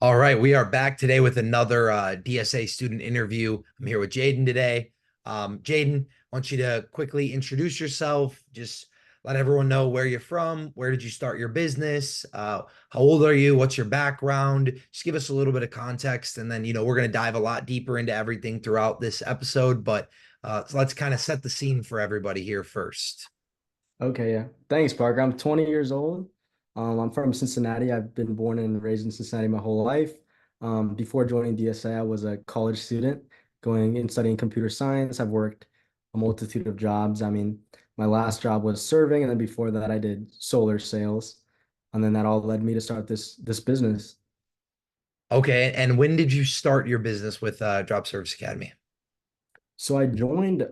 All right, we are back today with another DSA student interview. I'm here with Jaden today. Jaden, I want you to quickly introduce yourself. Just let everyone know where you're from. Where did you start your business? How old are you? What's your background? Just give us a little bit of context, and then we're going to dive a lot deeper into everything throughout this episode. But so let's kind of set the scene for everybody here first. Okay, yeah. Thanks, Parker. I'm 20 years old. I'm from Cincinnati. I've been born and raised in Cincinnati my whole life. Before joining DSA, I was a college student going and studying computer science. I've worked a multitude of jobs. My last job was serving, and then before that, I did solar sales. And then that all led me to start this business. Okay, and when did you start your business with Drop Service Academy? So I joined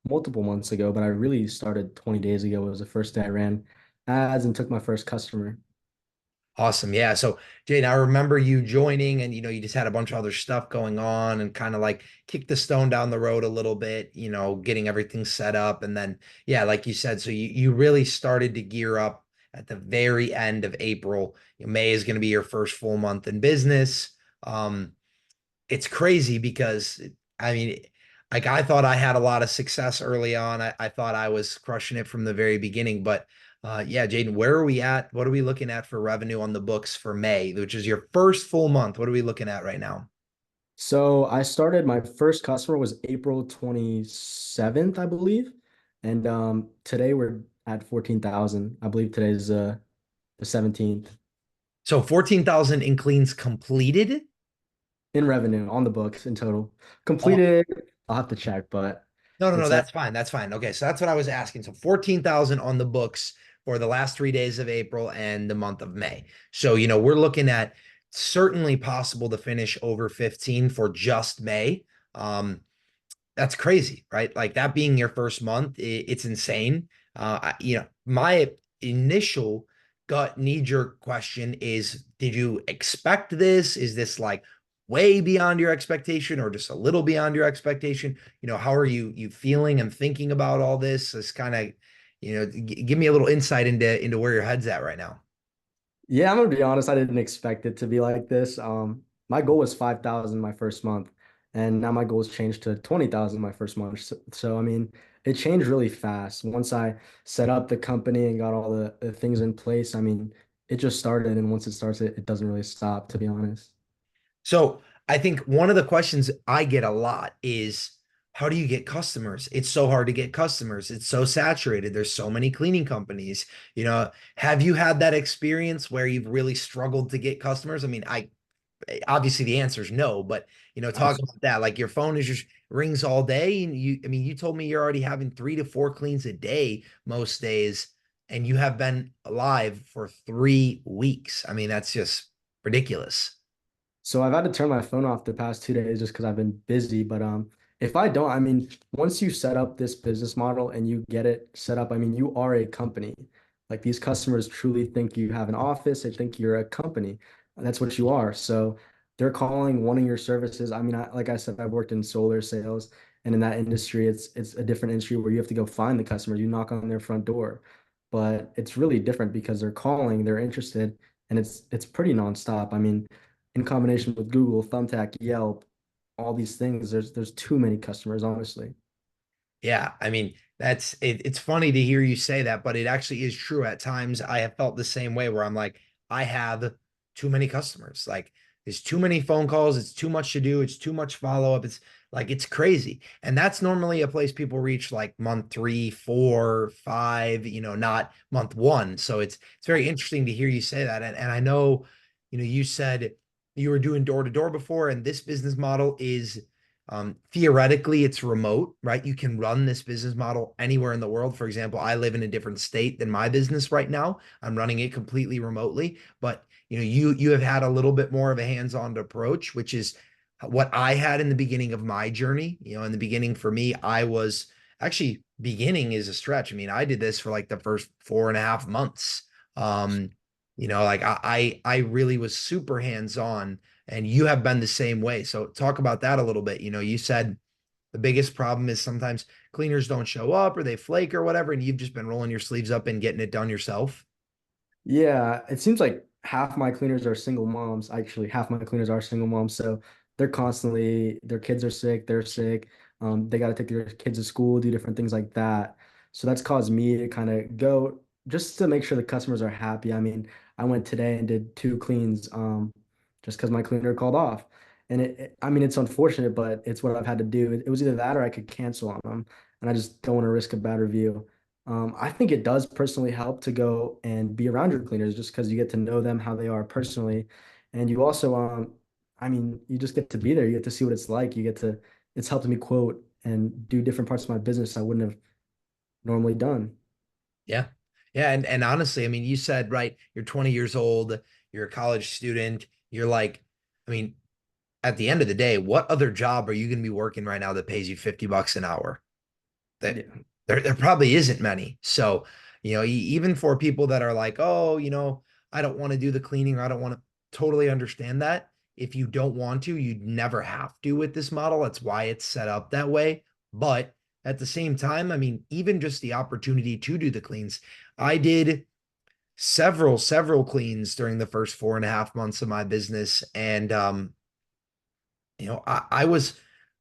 multiple months ago, but I really started 20 days ago. It was the first day I ran ads and took my first customer. Awesome. Yeah. So, Jade, I remember you joining and, you just had a bunch of other stuff going on and kind of like kicked the stone down the road a little bit, getting everything set up. And then, yeah, like you said, so you really started to gear up at the very end of April. May is going to be your first full month in business. Um, it's crazy because I mean, like I thought I had a lot of success early on. I thought I was crushing it from the very beginning, but yeah, Jaden, where are we at? What are we looking at for revenue on the books for May, which is your first full month? What are we looking at right now? So I started my first customer was April 27th, I believe. And today we're at 14,000. I believe today's the 17th So 14,000 in cleans completed. in revenue on the books in total. Oh, Completed, I'll have to check, but no, no, no, it's that's fine. That's fine. Okay, so that's what I was asking. So 14,000 on the books for the last 3 days of April and the month of May. So, we're looking at certainly possible to finish over 15 for just May. Um, that's crazy, right? Like that being your first month, it's insane. My initial gut knee-jerk question is, did you expect this? Is this like way beyond your expectation or just a little beyond your expectation? How are you feeling and thinking about all this? It's kind of, give me a little insight into where your head's at right now. yeah, I'm gonna be honest, I didn't expect it to be like this. My goal was 5,000 my first month, and now my goal has changed to 20,000 my first month. So, it changed really fast. Once I set up the company and got all the things in place, it just started, and once it starts, it doesn't really stop, to be honest. So I think one of the questions I get a lot is, how do you get customers? It's so hard to get customers. It's so saturated. There's so many cleaning companies. Have you had that experience where you've really struggled to get customers? I mean, I obviously the answer is no, but talk Abs- about that. Like your phone is just rings all day, and I mean, you told me you're already having 3 to 4 cleans a day most days, and you have been alive for 3 weeks. I mean, that's just ridiculous. So I've had to turn my phone off the past 2 days just because I've been busy. But if I don't, once you set up this business model and you get it set up, you are a company. Like these customers truly think you have an office. They think you're a company. And that's what you are. So they're calling, wanting your services. Like I said, I've worked in solar sales, and in that industry, it's a different industry where you have to go find the customers. You knock on their front door, but it's really different because they're calling, they're interested, and it's pretty nonstop. In combination with Google, Thumbtack, Yelp, all these things, there's too many customers, honestly. Yeah, I mean, that's it, it's funny to hear you say that, but it actually is true. At times I have felt the same way where I'm like, I have too many customers. Like there's too many phone calls, it's too much to do, it's too much follow-up. It's like it's crazy. And that's normally a place people reach like month 3, 4, 5, not month one. So it's very interesting to hear you say that. And I know, you said you were doing door to door before, and this business model is theoretically, it's remote, right? You can run this business model anywhere in the world. For example, I live in a different state than my business right now. I'm running it completely remotely, but you have had a little bit more of a hands-on approach, which is what I had in the beginning of my journey. In the beginning for me, I was actually beginning is a stretch. I mean, I did this for like the first 4.5 months. Um, like I really was super hands-on, and you have been the same way. So talk about that a little bit. You said the biggest problem is sometimes cleaners don't show up or they flake or whatever, and you've just been rolling your sleeves up and getting it done yourself. Yeah, it seems like half my cleaners are single moms. Actually, half my cleaners are single moms. So they're constantly, their kids are sick, they're sick. They got to take their kids to school, do different things like that. So that's caused me to kind of go just to make sure the customers are happy. I mean, I went today and did two cleans just because my cleaner called off. And I mean, it's unfortunate, but it's what I've had to do. It was either that or I could cancel on them. And I just don't want to risk a bad review. I think it does personally help to go and be around your cleaners just because you get to know them, how they are personally. And you also, I mean, you just get to be there. You get to see what it's like. It's helped me quote and do different parts of my business I wouldn't have normally done. Yeah. Yeah. And honestly, I mean, you said, right, you're 20 years old, you're a college student, you're like, I mean, at the end of the day, what other job are you going to be working right now that pays you $50 an hour? That Yeah. there probably isn't many. So, even for people that are like, oh, I don't want to do the cleaning or I don't want to totally understand that. If you don't want to, you'd never have to with this model. That's why it's set up that way. But at the same time, I mean, even just the opportunity to do the cleans, I did several cleans during the first 4.5 months of my business. And I was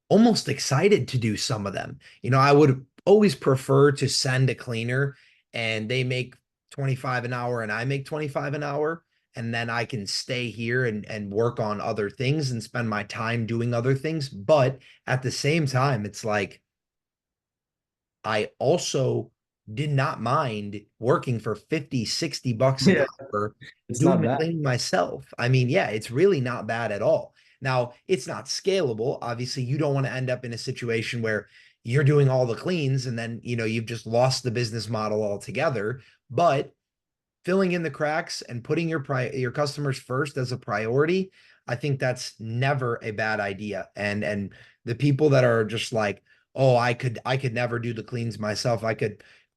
almost excited to do some of them. I would always prefer to send a cleaner and they make 25 an hour and I make 25 an hour. And then I can stay here and work on other things and spend my time doing other things. But at the same time, it's like I also did not mind working for 50, $60 an Yeah, hour it's doing not the bad. cleaning myself. I mean, yeah, it's really not bad at all. Now, it's not scalable. Obviously, you don't want to end up in a situation where you're doing all the cleans and then, you've just lost the business model altogether. But filling in the cracks and putting your customers first as a priority, I think that's never a bad idea. And the people that are just like, oh, I could never do the cleans myself.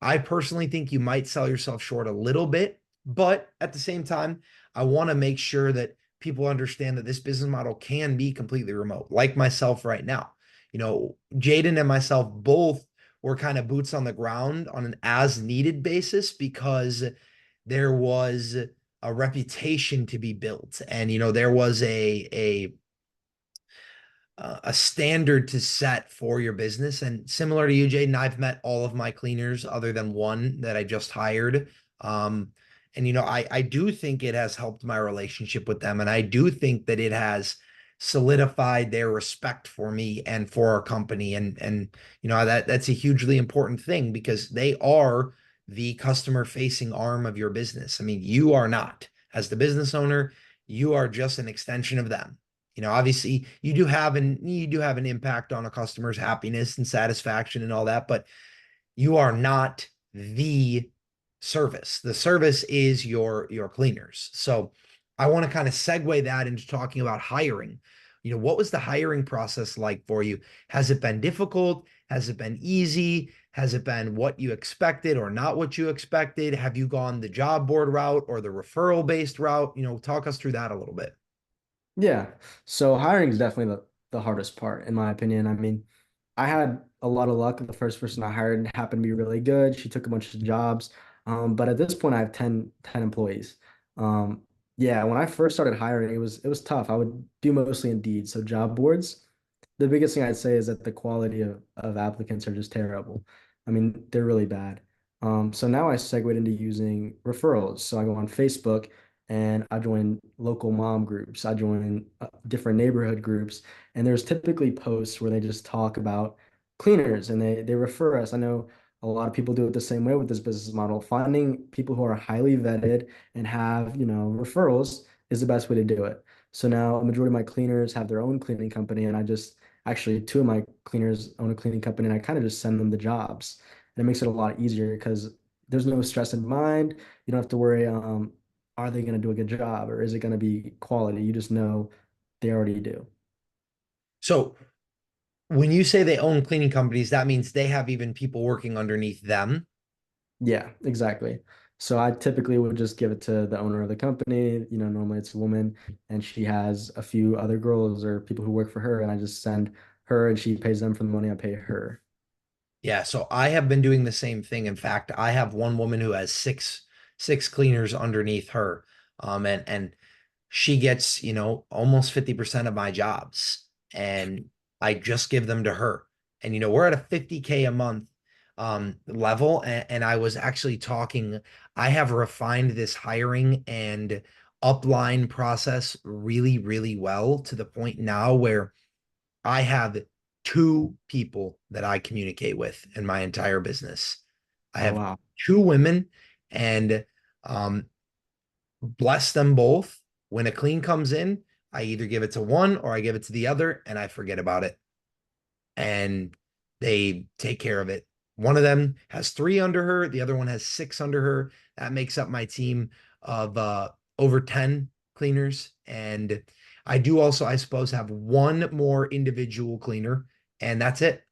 I personally think you might sell yourself short a little bit, but at the same time, I want to make sure that people understand that this business model can be completely remote, like myself right now. Jaden and myself both were kind of boots on the ground on an as needed basis because there was a reputation to be built, and there was a standard to set for your business. And similar to you, Jaden, I've met all of my cleaners other than one that I just hired. um and I do think it has helped my relationship with them, and I do think that it has solidified their respect for me and for our company. And that's a hugely important thing because they are the customer facing arm of your business. I mean, you are not. As the business owner, you are just an extension of them. Obviously you do have an impact on a customer's happiness and satisfaction and all that, but you are not the service. The service is your cleaners. So I want to kind of segue that into talking about hiring. What was the hiring process like for you? Has it been difficult? Has it been easy? Has it been what you expected or not what you expected? Have you gone the job board route or the referral based route? Talk us through that a little bit. Yeah. So hiring is definitely the hardest part, in my opinion. I mean, I had a lot of luck. The first person I hired happened to be really good. She took a bunch of jobs. But at this point, I have ten employees. Um, yeah, when I first started hiring, it was tough. I would do mostly Indeed, so job boards. The biggest thing I'd say is that the quality of applicants are just terrible. I mean, they're really bad. So now I segued into using referrals. So I go on Facebook and I join local mom groups. I join different neighborhood groups, and there's typically posts where they just talk about cleaners and they refer us. I know a lot of people do it the same way with this business model. Finding people who are highly vetted and have, referrals is the best way to do it. So now a majority of my cleaners have their own cleaning company, and I just actually two of my cleaners own a cleaning company, and I kind of just send them the jobs. And it makes it a lot easier because there's no stress in mind. You don't have to worry, are they going to do a good job or is it going to be quality? You just know they already do. So when you say they own cleaning companies, that means they have even people working underneath them. Yeah, exactly. So I typically would just give it to the owner of the company. Normally it's a woman and she has a few other girls or people who work for her, and I just send her and she pays them for the money I pay her. Yeah, so I have been doing the same thing. In fact, I have one woman who has six cleaners underneath her. And she gets, almost 50% of my jobs, and I just give them to her. And we're at a 50K a month level, and I was actually talking, I have refined this hiring and upline process really, really well, to the point now where I have two people that I communicate with in my entire business. I Oh have wow. two women, and um, bless them both. When a clean comes in, I either give it to one or I give it to the other, and I forget about it. And they take care of it. One of them has three under her, the other one has six under her. That makes up my team of over 10 cleaners. And I do also, I suppose, have one more individual cleaner, and that's it.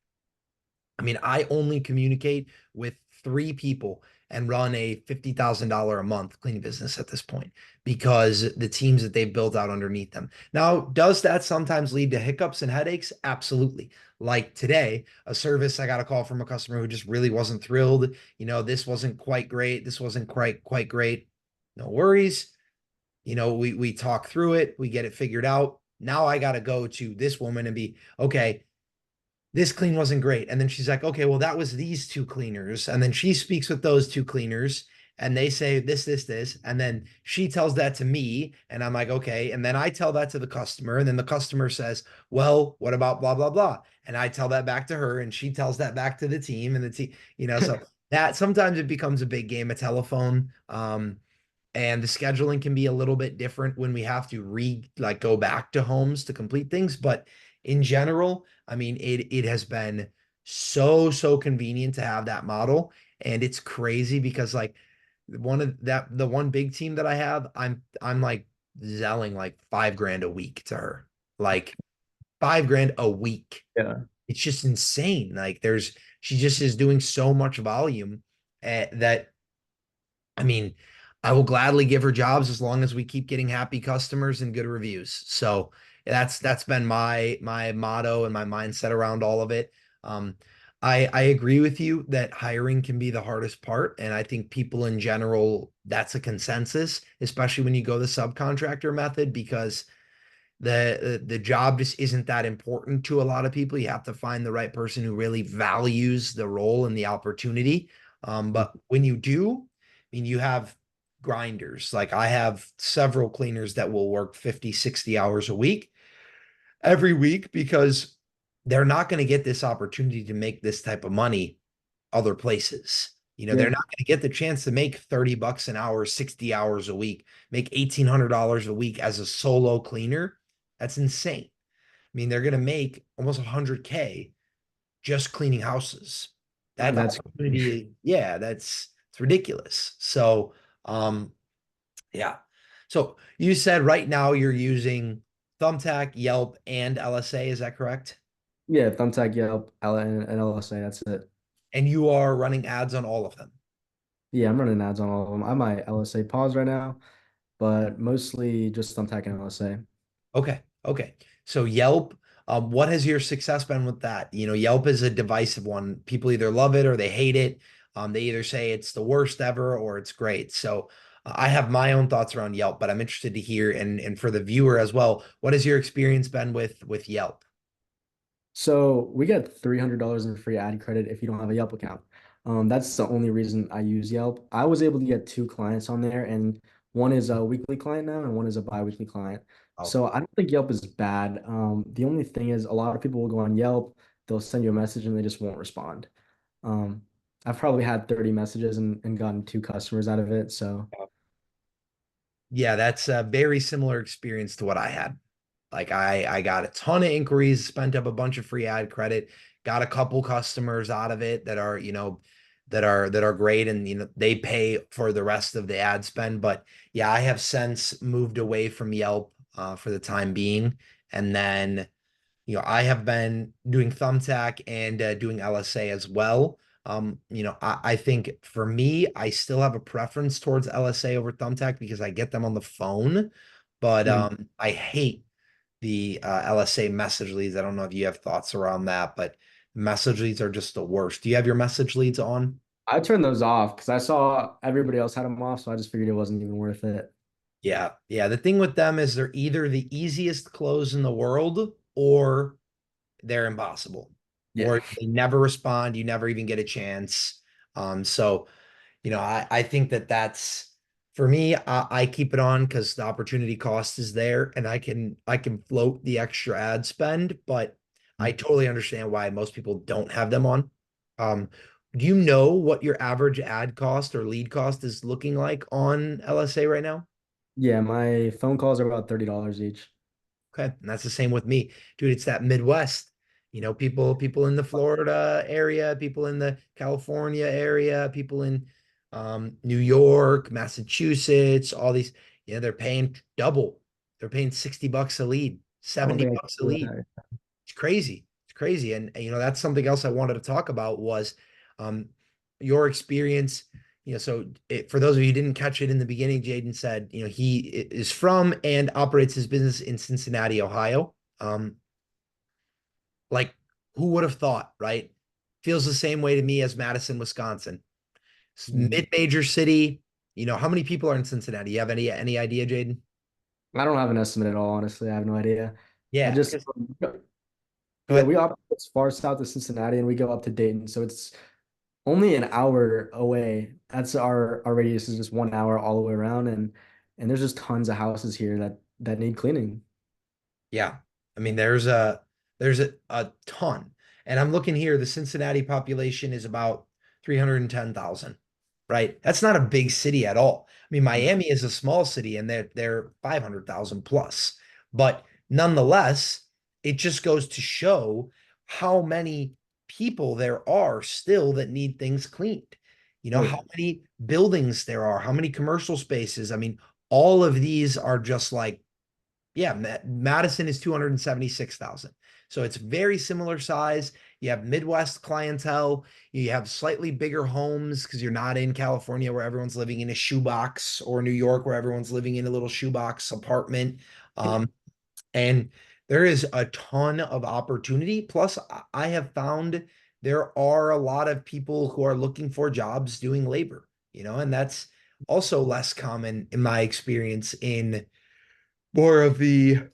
I mean, I only communicate with three people and run a $50,000 a month cleaning business at this point, because the teams that they've built out underneath them. Now, does that sometimes lead to hiccups and headaches? Absolutely. Like today, a service, I got a call from a customer who just really wasn't thrilled. This wasn't quite great. This wasn't quite great. No worries. We talk through it, we get it figured out. Now I got to go to this woman and be, okay, this clean wasn't great. And then she's like, okay, well, that was these two cleaners. And then she speaks with those two cleaners, and they say this. And then she tells that to me. And I'm like, okay. And then I tell that to the customer. And then the customer says, well, what about blah, blah, blah? And I tell that back to her, and she tells that back to the team, and the team, so that sometimes it becomes a big game of telephone. And the scheduling can be a little bit different when we have to go back to homes to complete things. But in general, I mean, it has been so convenient to have that model. And it's crazy because, like, the one big team that I have, I'm like selling like 5 grand a week to her. Like 5 grand a week. Yeah. It's just insane. Like she just is doing so much volume, that, I mean, I will gladly give her jobs as long as we keep getting happy customers and good reviews. So that's been my motto and my mindset around all of it. Um, I agree with you that hiring can be the hardest part, and I think people in general, that's a consensus, especially when you go the subcontractor method, because the job just isn't that important to a lot of people. You have to find the right person who really values the role and the opportunity. But when you do, I mean, you have grinders. Like, I have several cleaners that will work 50, 60 hours a week, every week, because they're not going to get this opportunity to make this type of money other places. They're Yeah. not going to get the chance to make 30 bucks an hour, 60 hours a week, make $1,800 a week as a solo cleaner. That's insane. I mean, they're going to make almost 100K just cleaning houses. That That's opportunity, yeah, it's ridiculous. So, um, yeah. So you said right now you're using Thumbtack, Yelp, and LSA. Is that correct? yeah, Thumbtack, Yelp, and LSA, that's it. And you are running ads on all of them. Yeah, I'm running ads on all of them. I might LSA pause right now, but mostly just Thumbtack and LSA. Okay. Okay. So Yelp, what has your success been with that? Yelp is a divisive one. People either love it or they hate it. They either say it's the worst ever or it's great. So I have my own thoughts around Yelp, but I'm interested to hear, and for the viewer as well, what has your experience been with Yelp? So we get $300 in free ad credit if you don't have a Yelp account. That's the only reason I use Yelp. I was able to get two clients on there, and one is a weekly client now, and one is a bi-weekly client. Oh, So I don't think Yelp is bad. The only thing is a lot of people will go on Yelp, they'll send you a message and they just won't respond. Um, I've probably had 30 messages and gotten two customers out of it. So yeah, that's a very similar experience to what I had. Like, I got a ton of inquiries, spent up a bunch of free ad credit, got a couple customers out of it that are, that are great, and they pay for the rest of the ad spend. But yeah, I have since moved away from Yelp for the time being. And then, I have been doing Thumbtack and doing LSA as well. I think for me, I still have a preference towards LSA over Thumbtack because I get them on the phone, but mm, I hate the LSA message leads. I don't know if you have thoughts around that, but message leads are just the worst. Do you have your message leads on? I turned those off because I saw everybody else had them off, so I just figured it wasn't even worth it. Yeah. Yeah. The thing with them is they're either the easiest close in the world or they're impossible, Yeah. or they never respond. You never even get a chance. So, I think that that's for me, I keep it on because the opportunity cost is there and I can float the extra ad spend, but I totally understand why most people don't have them on. Um, do you know what your average ad cost or lead cost is looking like on LSA right now? Yeah, my phone calls are about $30 each. Okay. And that's the same with me. Dude, it's that Midwest. People in the Florida area, people in the California area, people in New York, Massachusetts, all these, they're paying double. They're paying $60 a lead, I don't 70 think I can bucks a do lead. that. It's crazy. It's crazy. And that's something else I wanted to talk about was um your experience. For those of you who didn't catch it in the beginning, Jaden said, he is from and operates his business in Cincinnati, Ohio. Like who would have thought, right? Feels the same way to me as Madison, Wisconsin. Mm. Mid-major city. How many people are in Cincinnati? You have any idea, Jaden? I don't have an estimate at all, honestly. I have no idea. I Yeah, just, because go yeah, ahead. we operate as far south as Cincinnati and we go up to Dayton. So it's only an hour away. That's our radius is just 1 hour all the way around. And there's just tons of houses here that need cleaning. Yeah. I mean, there's a ton. And I'm looking here, the Cincinnati population is about 310,000, right? That's not a big city at all. I mean, Miami is a small city and they're 500,000 plus. But nonetheless, it just goes to show how many people there are still that need things cleaned. Oh How yeah. many buildings there are, how many commercial spaces. I mean, all of these are just like, yeah, Madison is 276,000. So it's very similar size. You have Midwest clientele. You have slightly bigger homes because you're not in California where everyone's living in a shoebox, or New York where everyone's living in a little shoebox apartment. And there is a ton of opportunity. Plus, I have found there are a lot of people who are looking for jobs doing labor, and that's also less common in my experience in more of the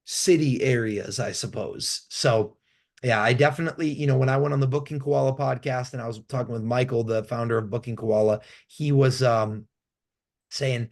city areas, I suppose. So, yeah, I definitely, when I went on the Booking Koala podcast and I was talking with Michael, the founder of Booking Koala, he was saying,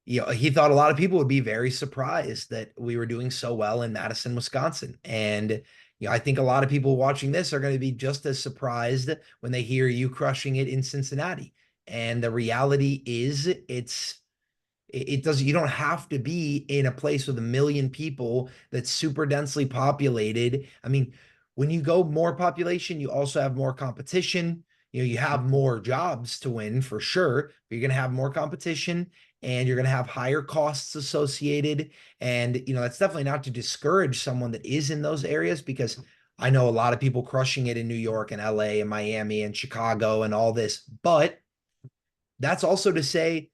he thought a lot of people would be very surprised that we were doing so well in Madison, Wisconsin. And, I think a lot of people watching this are going to be just as surprised when they hear you crushing it in Cincinnati. And the reality is, it doesn't, you don't have to be in a place with 1 million people that's super densely populated. I mean, when you go more population, you also have more competition. You have more jobs to win for sure. You're going to have more competition and you're going to have higher costs associated. And, that's definitely not to discourage someone that is in those areas, because I know a lot of people crushing it in New York and LA and Miami and Chicago and all this. But that's also to say,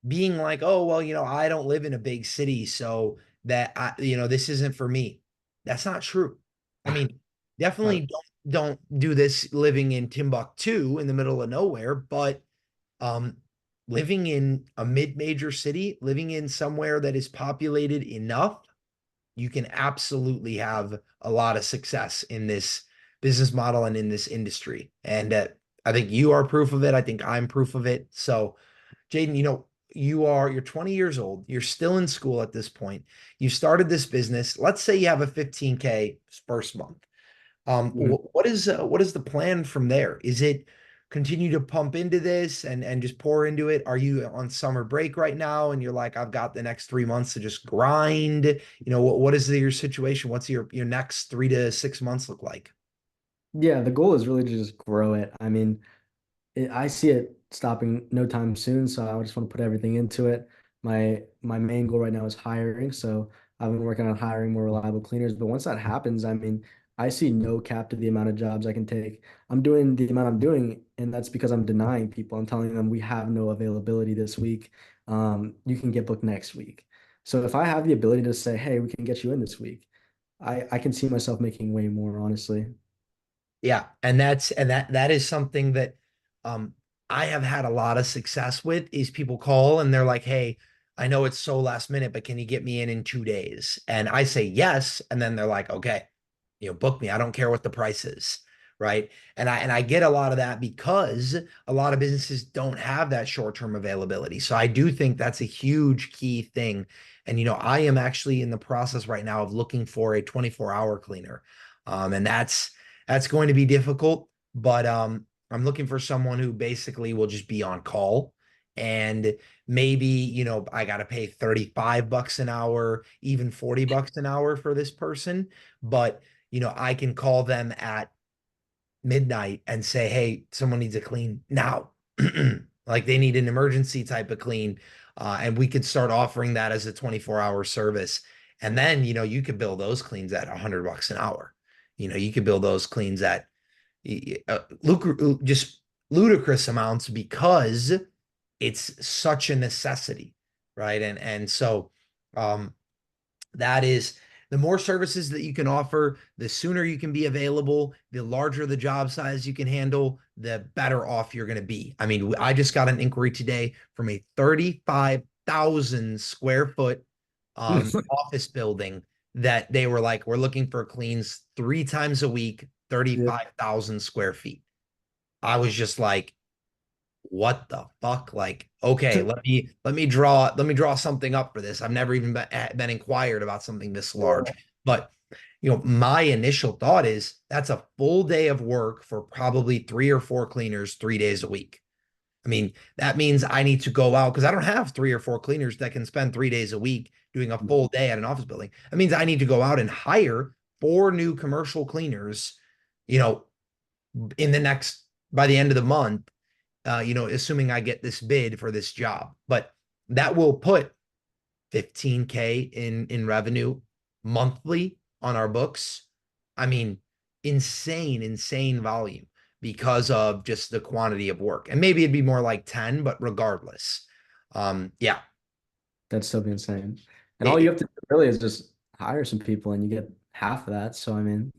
being like, oh, well, I don't live in a big city, so this isn't for me. That's not true. I mean, Not definitely don't do this living in Timbuktu in the middle of nowhere, but um, living in a mid-major city, living in somewhere that is populated enough, you can absolutely have a lot of success in this business model and in this industry. And I think you are proof of it. I think I'm proof of it. So, Jaden, you're 20 years old. You're still in school at this point. You started this business. Let's say you have a 15K first month. Mhm. What is the plan from there? Is it continue to pump into this and just pour into it? Are you on summer break right now and you're like, I've got the next 3 months to just grind? What is your situation? What's your next 3 to 6 months look like? Yeah, the goal is really to just grow it. I mean, I see it stopping no time soon, so I just want to put everything into it. My main goal right now is hiring, so I've been working on hiring more reliable cleaners. But once that happens, I mean, I see no cap to the amount of jobs I can take. I'm doing the amount I'm doing, and that's because I'm denying people. I'm telling them we have no availability this week. You can get booked next week. So if I have the ability to say, hey, we can get you in this week, I can see myself making way more, honestly. Yeah, that is something that um I have had a lot of success with, is people call and they're like, "Hey, I know it's so last minute, but can you get me in 2 days? And I say yes. And then they're like, okay, book me. I don't care what the price is. Right. And I get a lot of that because a lot of businesses don't have that short-term availability. So I do think that's a huge key thing. And I am actually in the process right now of looking for a 24-hour cleaner. And that's going to be difficult, but I'm looking for someone who basically will just be on call. And maybe, I got to pay 35 bucks an hour, even 40 bucks an hour for this person. But, I can call them at midnight and say, hey, someone needs a clean now. Like they need an emergency type of clean. And we could start offering that as a 24-hour service. And then, you could bill those cleans at 100 bucks an hour. You could bill those cleans at just ludicrous amounts because it's such a necessity, right? And so um, that is the more services that you can offer, the sooner you can be available, the larger the job size you can handle, the better off you're going to be. I mean, I just got an inquiry today from a 35,000 square foot office building that they were like, we're looking for cleans 3 times a week, Yeah. 35,000 square feet. I was just like, what the fuck? Like, okay, let me draw something up for this. I've never even been inquired about something this large. Yeah. But my initial thought is that's a full day of work for probably 3 or 4 cleaners 3 days a week. I mean, that means I need to go out because I don't have 3 or 4 cleaners that can spend 3 days a week doing a full day at an office building. That means I need to go out and hire 4 new commercial cleaners, you know, in the next by the end of the month, assuming I get this bid for this job. But that will put 15K in revenue monthly on our books. I mean, insane volume because of just the quantity of work. And maybe it'd be more like 10, but regardless. Yeah. That'd still be insane. And all you It, have to do really is just hire some people and you get half of that. So I mean,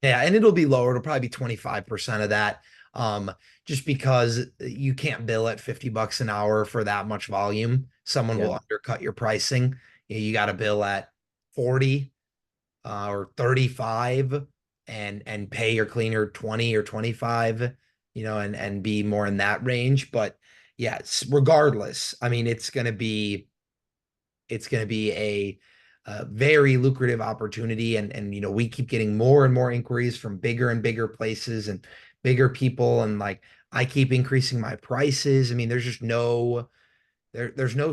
Yeah, and it'll be lower. It'll probably be 25% of that. Um, just because you can't bill at 50 bucks an hour for that much volume. Someone yeah. will undercut your pricing. You got to bill at 40 or 35 and pay your cleaner 20 or 25, and be more in that range. But yeah, regardless, I mean, it's going to be a very lucrative opportunity. And we keep getting more and more inquiries from bigger and bigger places and bigger people. And like, I keep increasing my prices. I mean, there's no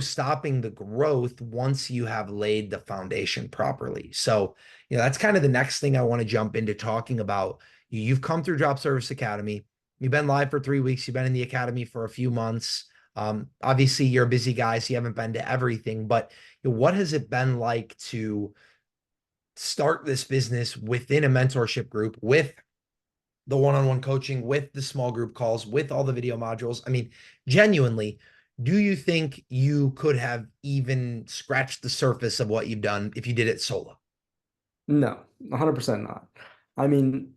stopping the growth once you have laid the foundation properly. So, that's kind of the next thing I want to jump into talking about. You've come through Drop Service Academy. You've been live for 3 weeks. You've been in the academy for a few months. Obviously, you're a busy guy, so you haven't been to everything. But what has it been like to start this business within a mentorship group with the one-on-one coaching, with the small group calls, with all the video modules? I mean, genuinely, do you think you could have even scratched the surface of what you've done if you did it solo? No, 100% not. I mean,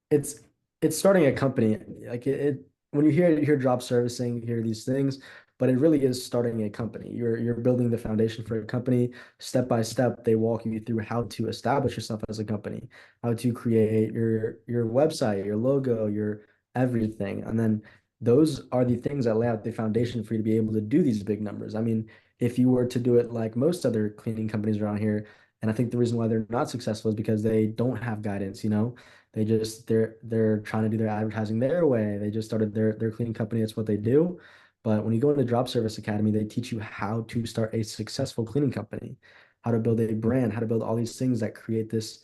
it's it's starting a company. Like when you hear job servicing, you hear these things, but it really is starting a company. You're building the foundation for a company. Step by step, they walk you through how to establish yourself as a company, how to create your website, your logo, your everything. And then those are the things that lay out the foundation for you to be able to do these big numbers. I mean, if you were to do it like most other cleaning companies around here, and I think the reason why they're not successful is because they don't have guidance, they're trying to do their advertising their way. They just started their cleaning company. That's what they do. But when you go into Drop Service Academy, they teach you how to start a successful cleaning company, how to build a brand, how to build all these things that create this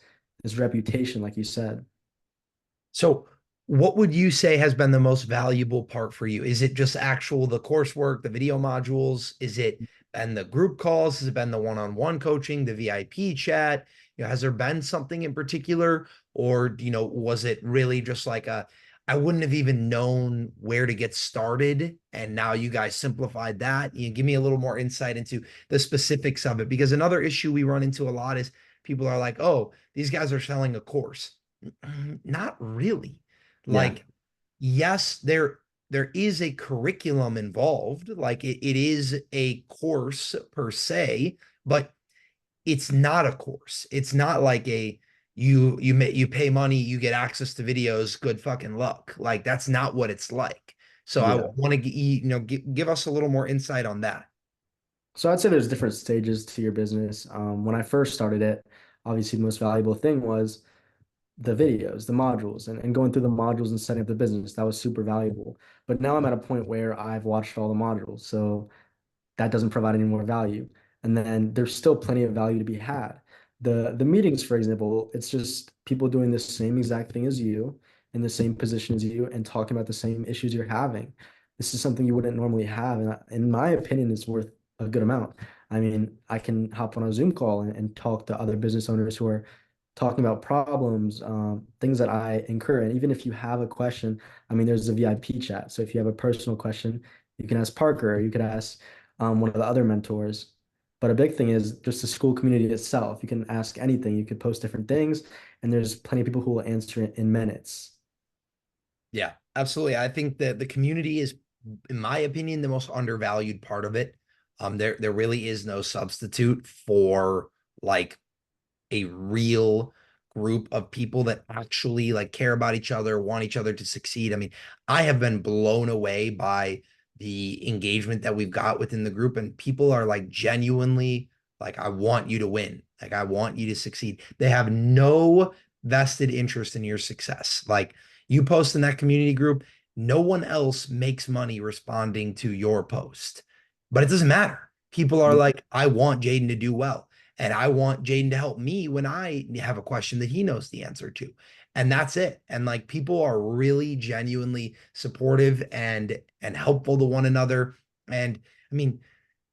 reputation, like you said. So, what would you say has been the most valuable part for you? Is it just the coursework, the video modules? Is it been the group calls? Has it been the one-on-one coaching, the VIP chat? Has there been something in particular, or was it really just like I wouldn't have even known where to get started, and now you guys simplified that? Give me a little more insight into the specifics of it, because another issue we run into a lot is people are like, "Oh, these guys are selling a course." Not really. Yeah. Like, yes, there is a curriculum involved, like it is a course per se, but it's not a course. It's not like a you pay money, you get access to videos, good fucking luck. Like that's not what it's like. So I Yeah. want to give us a little more insight on that. So I'd say there's different stages to your business. When I first started it, obviously the most valuable thing was the videos, the modules, and going through the modules and setting up the business. That was super valuable. But now I'm at a point where I've watched all the modules. So that doesn't provide any more value. And then there's still plenty of value to be had. The meetings, for example, it's just people doing the same exact thing as you in the same position as you and talking about the same issues you're having. This is something you wouldn't normally have. And in my opinion, it's worth a good amount. I mean, I can hop on a Zoom call and talk to other business owners who are talking about problems, things that I incur. And even if you have a question, I mean, there's a VIP chat. So if you have a personal question, you can ask Parker, or you could ask one of the other mentors. But a big thing is just the school community itself. You can ask anything, you could post different things, and there's plenty of people who will answer it in minutes. Yeah, absolutely. I think that the community is, in my opinion, the most undervalued part of it. There really is no substitute for like a real group of people that actually like care about each other, want each other to succeed. I mean, I have been blown away by the engagement that we've got within the group, and people are like genuinely like, I want you to win. Like, I want you to succeed. They have no vested interest in your success. Like, you post in that community group, no one else makes money responding to your post, but it doesn't matter. People are like, I want Jaden to do well. And I want Jaden to help me when I have a question that he knows the answer to. And that's it. And like people are really genuinely supportive and helpful to one another. And I mean,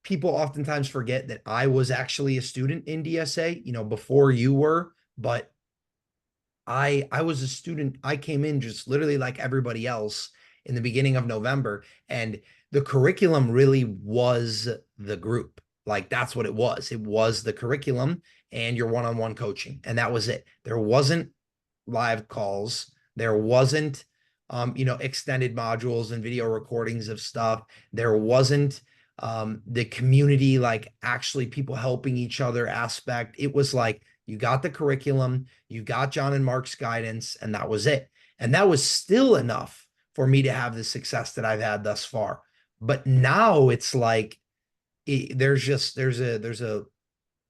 people oftentimes forget that I was actually a student in DSA, before you were, but I was a student. I came in just literally like everybody else in the beginning of November, and the curriculum really was the group. Like that's what it was. It was the curriculum and your one-on-one coaching, and that was it. There wasn't live calls. There wasn't extended modules and video recordings of stuff. There wasn't the community, like actually people helping each other aspect. It was like you got the curriculum, you got John and Mark's guidance, and that was it. And that was still enough for me to have the success that I've had thus far. But now it's like there's a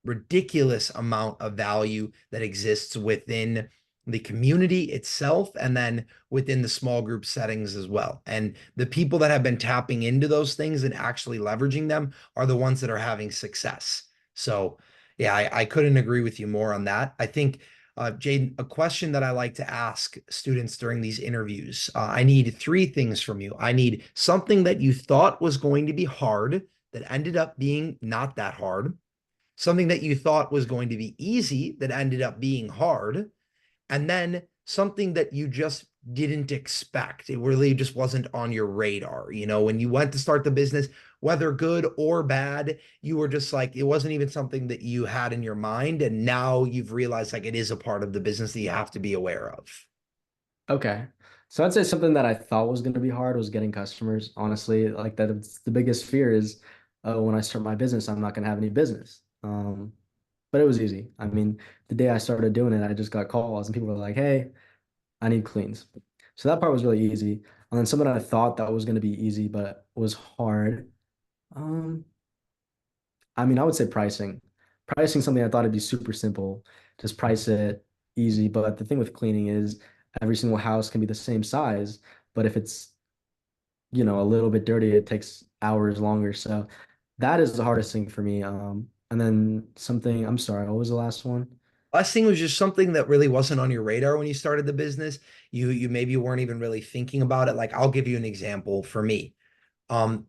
ridiculous amount of value that exists within the community itself and then within the small group settings as well. And the people that have been tapping into those things and actually leveraging them are the ones that are having success. So, yeah, I couldn't agree with you more on that. I think, Jaden, a question that I like to ask students during these interviews, I need three things from you. I need something that you thought was going to be hard that ended up being not that hard, something that you thought was going to be easy that ended up being hard, and then something that you just didn't expect. It really just wasn't on your radar. When you went to start the business, whether good or bad, you were just like, it wasn't even something that you had in your mind. And now you've realized like it is a part of the business that you have to be aware of. Okay. So I'd say something that I thought was going to be hard was getting customers. Honestly, like that, it's the biggest fear is when I start my business, I'm not going to have any business. But it was easy. I mean, the day I started doing it, I just got calls and people were like, "Hey, I need cleans." So that part was really easy. And then something I thought that was going to be easy, but was hard. Um, I mean, I would say pricing. Pricing something I thought it'd be super simple. Just price it easy. But the thing with cleaning is every single house can be the same size, but if it's, a little bit dirty, it takes hours longer. So that is the hardest thing for me. And then something, I'm sorry, what was the last one? Last thing was just something that really wasn't on your radar when you started the business. You maybe weren't even really thinking about it. Like I'll give you an example for me. Um,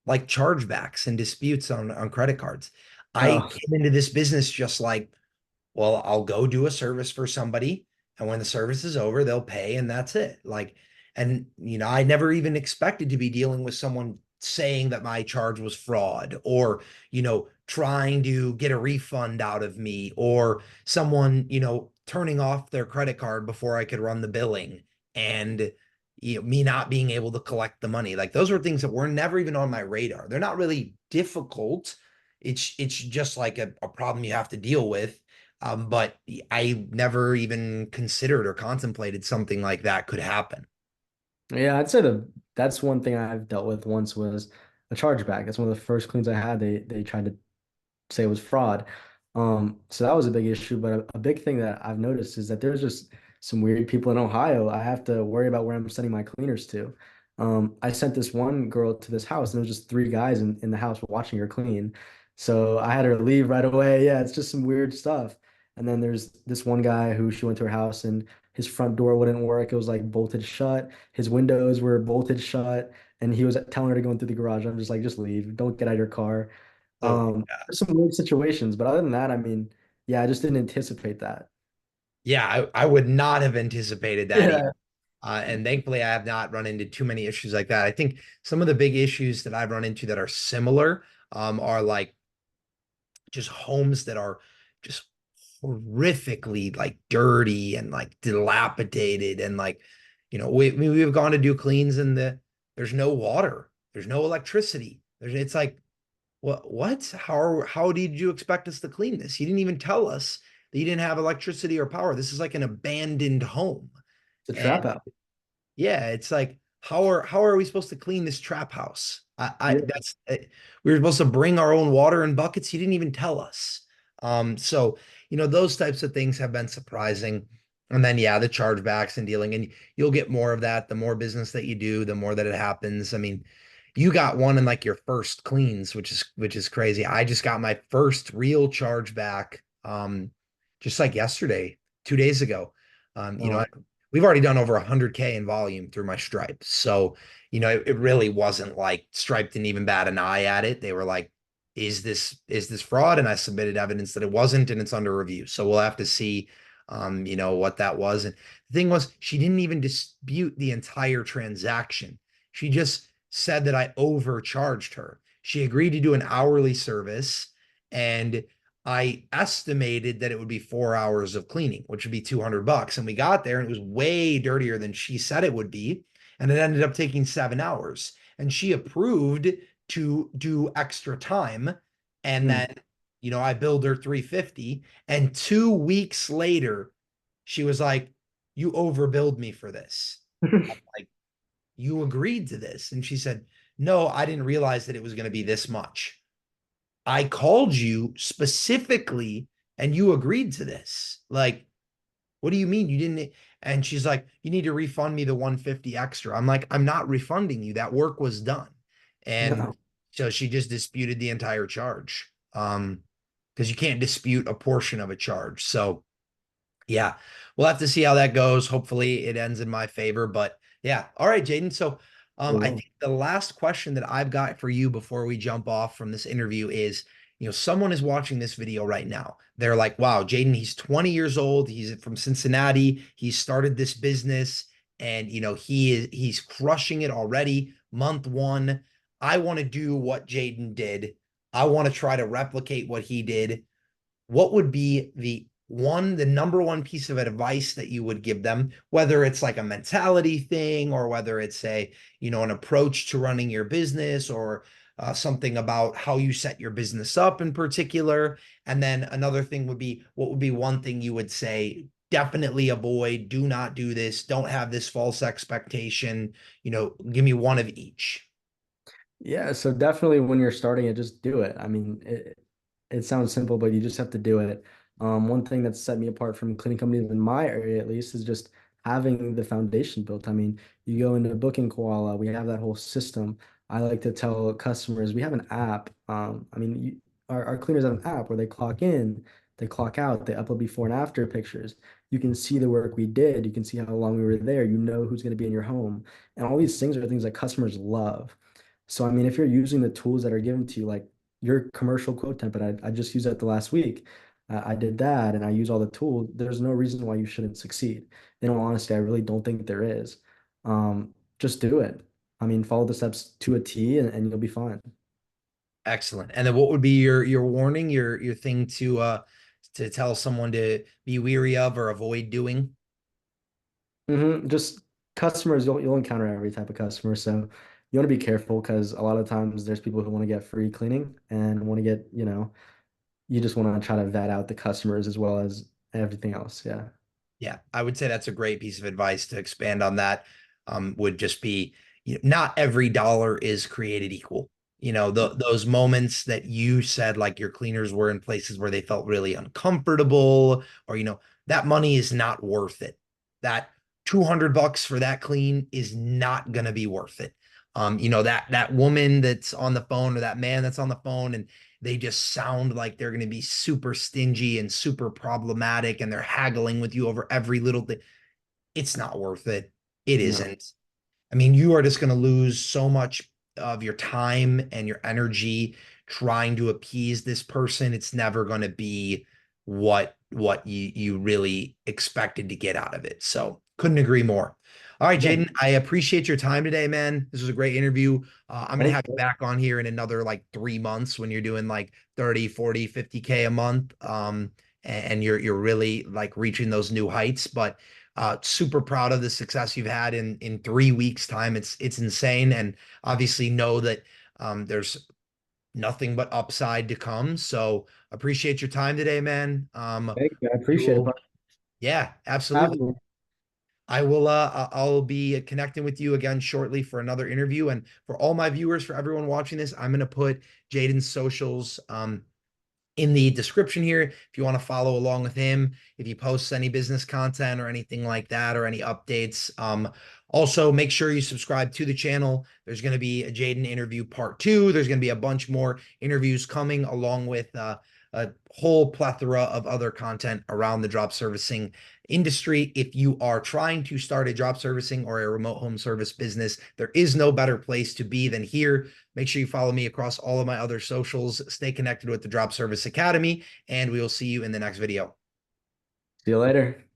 like chargebacks and disputes on credit cards. I Oh, came into this business just like, well, I'll go do a service for somebody, and when the service is over, they'll pay, and that's it. Like, and I never even expected to be dealing with someone saying that my charge was fraud, or trying to get a refund out of me, or someone turning off their credit card before I could run the billing. And me not being able to collect the money. Like those were things that were never even on my radar. They're not really difficult. It's just like a problem you have to deal with. But I never even considered or contemplated something like that could happen. Yeah, I'd say that's one thing I've dealt with once was a chargeback. That's one of the first cleans I had. They tried to say it was fraud. So that was a big issue. But a big thing that I've noticed is that there's just some weird people in Ohio. I have to worry about where I'm sending my cleaners to. I sent this one girl to this house, and there was just three guys in the house watching her clean. So I had her leave right away. Yeah, it's just some weird stuff. And then there's this one guy who she went to her house, and his front door wouldn't work. It was like bolted shut. His windows were bolted shut, and he was telling her to go into the garage. I'm just like, just leave. Don't get out of your car. Oh, There's some weird situations, but other than that, I mean, yeah, I just didn't anticipate that. yeah, I would not have anticipated that either. Yeah. And thankfully, I have not run into too many issues like that. I think some of the big issues that I've run into that are similar are like just homes that are just horrifically like dirty and like dilapidated and like we've gone to do cleans and there's no water, there's no electricity, it's like what how did you expect us to clean this? You didn't even tell us that you didn't have electricity or power. This is like an abandoned home. It's a And trap out. yeah, it's like how are we supposed to clean this trap house? I Yeah. that's we were supposed to bring our own water in buckets. You didn't even tell us. So those types of things have been surprising. And then yeah, the chargebacks and dealing, and you'll get more of that. The more business that you do, the more that it happens. I mean, you got one in like your first cleans, which is crazy. I just got my first real chargeback, just like yesterday, 2 days ago. Oh, We've already done over 100K in volume through my Stripe. So, it really wasn't like Stripe didn't even bat an eye at it. They were like, is this fraud? And I submitted evidence that it wasn't, and it's under review. So we'll have to see what that was. And the thing was, she didn't even dispute the entire transaction. She just said that I overcharged her. She agreed to do an hourly service, and I estimated that it would be 4 hours of cleaning, which would be $200. And we got there and it was way dirtier than she said it would be. And it ended up taking 7 hours. And she approved to do extra time. And hmm. then, I billed her 350. And 2 weeks later, she was like, you overbilled me for this. Like, you agreed to this. And she said, no, I didn't realize that it was going to be this much. I called you specifically and you agreed to this. Like, what do you mean you didn't? And she's like, you need to refund me the 150 extra. I'm like, I'm not refunding you. That work was done. And No. so she just disputed the entire charge. Because you can't dispute a portion of a charge. So yeah, we'll have to see how that goes. Hopefully, it ends in my favor. But yeah, all right, Jaden. So, I Well, think the last question that I've got for you before we jump off from this interview is, someone is watching this video right now. They're like, "Wow, Jaden, he's 20 years old. He's from Cincinnati. He started this business, and he's crushing it already. Month one. I want to do what Jaden did. I want to try to replicate what he did. What would be the number one piece of advice that you would give them, whether it's like a mentality thing or whether it's an approach to running your business or something about how you set your business up in particular? And then another thing would be, what would be one thing you would say, definitely avoid, do not do this, don't have this false expectation, give me one of each. yeah, so definitely when you're starting it, just do it. I mean, it sounds simple, but you just have to do it. One thing that's set me apart from cleaning companies in my area, at least, is just having the foundation built. I mean, you go into Booking Koala, we have that whole system. I like to tell customers we have an app. I mean, our cleaners have an app where they clock in, they clock out, they upload before and after pictures. You can see the work we did. You can see how long we were there. You know who's going to be in your home. And all these things are things that customers love. So, I mean, if you're using the tools that are given to you, like your commercial quote template, I just used that the last week. I did that and I use all the tools. There's no reason why you shouldn't succeed. In all honesty, I really don't think there is. Just do it. I mean, follow the steps to a T and you'll be fine. Excellent. And then what would be your warning, your thing to tell someone to be weary of or avoid doing? Just customers, you'll encounter every type of customer. So you want to be careful because a lot of times there's people who want to get free cleaning and want to get, you just want to try to vet out the customers as well as everything else. Yeah. Yeah, I would say that's a great piece of advice to expand on that. Would just be, not every dollar is created equal. Those moments that you said, like your cleaners were in places where they felt really uncomfortable, or, that money is not worth it. That $200 for that clean is not going to be worth it. That woman that's on the phone or that man that's on the phone and they just sound like they're going to be super stingy and super problematic and they're haggling with you over every little thing. It's not worth it. It No. isn't. I mean, you are just going to lose so much of your time and your energy trying to appease this person. It's never going to be what you really expected to get out of it. So couldn't agree more. All right, Yeah. Jaden, I appreciate your time today, man. This was a great interview. I'm going to Thank have you you. back on here in another like 3 months when you're doing like 30, 40, 50K a month. And you're really like reaching those new heights. But super proud of the success you've had in 3 weeks time. It's insane, and obviously know that there's nothing but upside to come. So appreciate your time today, man. Thank you. I We appreciate it, will, bro. yeah, absolutely. Have me. I will I'll be connecting with you again shortly for another interview. And for all my viewers, for everyone watching this, I'm gonna put Jaden's socials in the description here if you want to follow along with him, if he posts any business content or anything like that or any updates. Also make sure you subscribe to the channel. There's going to be a Jaden interview part 2. There's going to be a bunch more interviews coming along with a whole plethora of other content around the drop servicing industry. If you are trying to start a drop servicing or a remote home service business, there is no better place to be than here. Make sure you follow me across all of my other socials. Stay connected with the Drop Service Academy, and we will see you in the next video. See you later.